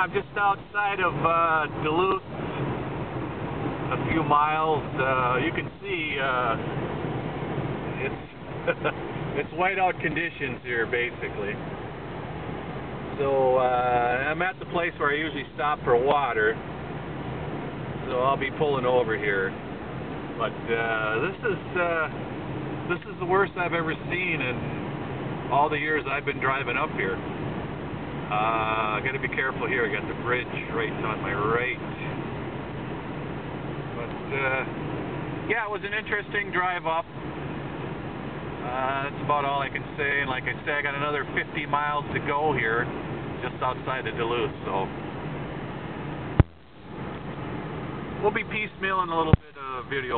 I'm just outside of Duluth, a few miles. You can see it's whiteout conditions here, basically. So I'm at the place where I usually stop for water, so I'll be pulling over here. But this is the worst I've ever seen in all the years I've been driving up here. I got to be careful here. I got the bridge right on my right. But yeah, it was an interesting drive up. That's about all I can say. And like I say, I got another 50 miles to go here, just outside of Duluth. So we'll be piecemealing a little bit of video.